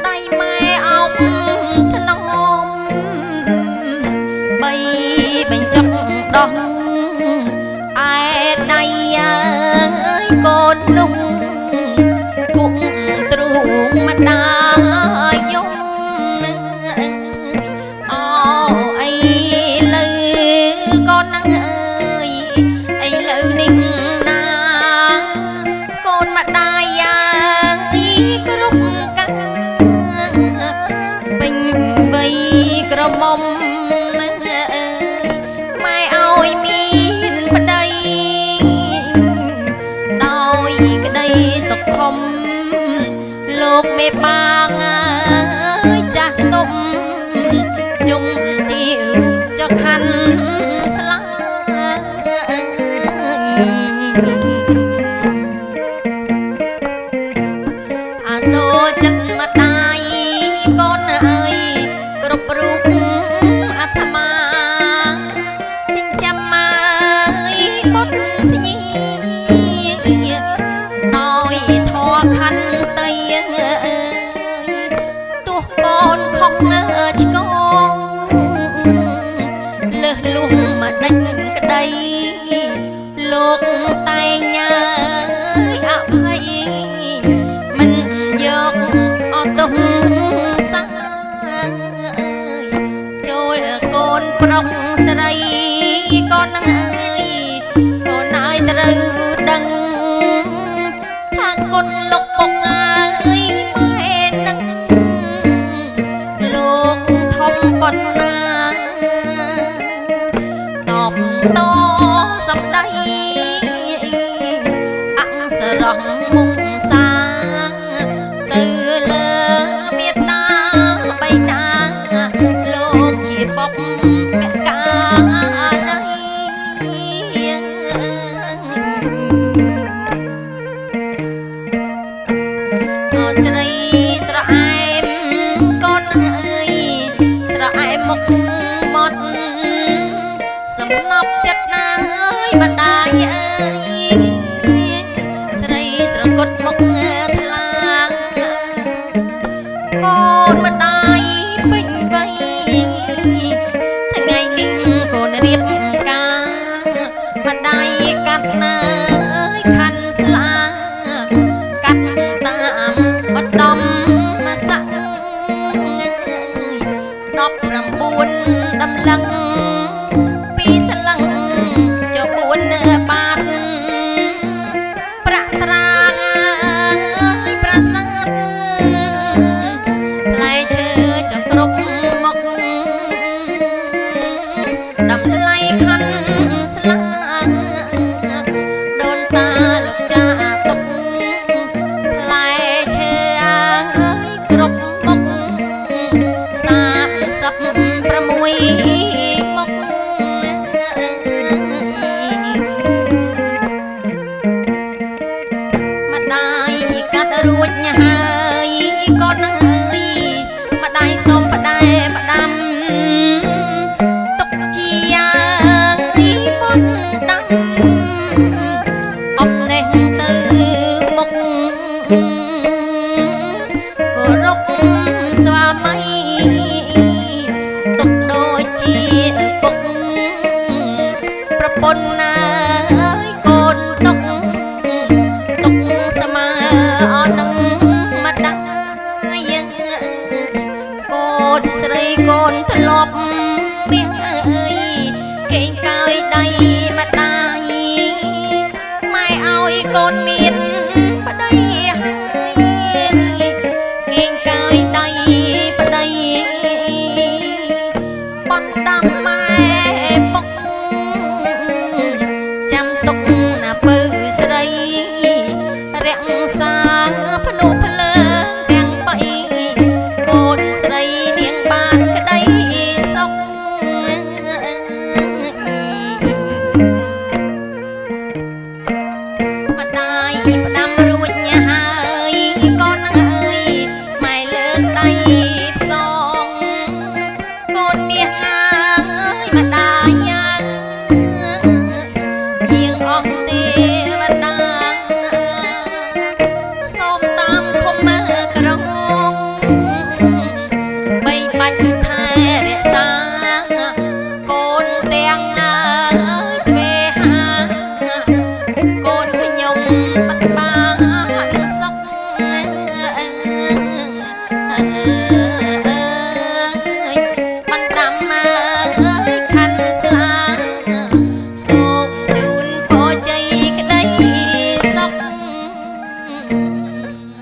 ដៃម៉ែអោបថ្នមបីបញ្ចុកដោះឯដៃអើយកូននោះគង់ទ្រូងម្ដាយយំអូអីលើកូនណាអើយអីលើនេះណាកូនម្ដាយអើយគ្រប់កាពេញវ័យក្រមុំម៉ែឲ្យមានប្តីដោយក្តីសុខធំលោកមេបាងអើយចាស់ទុំជុំជាចខណ្ឌស្លាអាសូរចិត្តម្ដាយកូនអើយគ្រប់រូបអាត្មាចិញ្ចាំអើយបុតភ្ញីដោយធរខន្តីទោះកូនខុសឆ្គងលើសលួសមកដេញក្តីលោកតែងអើយអភ័យមិនយកអត់ទុំសាចូលកូនប្រុសស្រីកូនអើយកូនអើយត្រូវដឹងថាគុណលោកពុកអើយម៉ែនឹងលោកធំប៉ុណ្ណាតបតសំដីអក្សរមុងសាទៅលើមេត្តាបៃតាលោកជាបុកពការីអូស្រីស្រអែមកូនអើយស្រអែមមុខមាត់សំណប់ចិត្តណាអើយម្ដាយអើយស្រីស្រគត់មុខថ្លាកូនម្ដាយពេញវ័យថ្ងៃនេះកូនរៀបការម្ដាយកាត់ណាអើយខាន់ស្លាកាត់តាមបដំស័ក19ដំឡឹងពីស្លឹងច4បាតប្រាក់ត្រាងអើយប្រាសាទផ្លែឈើចង្គ្រប់មុខតម្លៃខណ្ឌស្លាដូនតាលោកចាទុកផ្លែឈើអើយគ្រប់មុខ36មុខម្ដាយកាត់រួចហើយកូនអើយម្ដាយសុំផ្ដែផ្ដាំទុកជាប៉ុនដាំអមនេះទៅមុខគោរពស្វាមីទុកដូចជាពុកប្រពន្ធណាអើយកូនទុកស្មើអត់នឹងម្ដាយកូនស្រីកូនធ្លាប់មាសអើយកេងកាយដៃម្ដាយម៉ែឲ្យកូនមានប្តីហើយកេងកាយដៃប្តីបណ្ដាំម៉ែពុកចាំទុកណាពៅស្រីរក្សា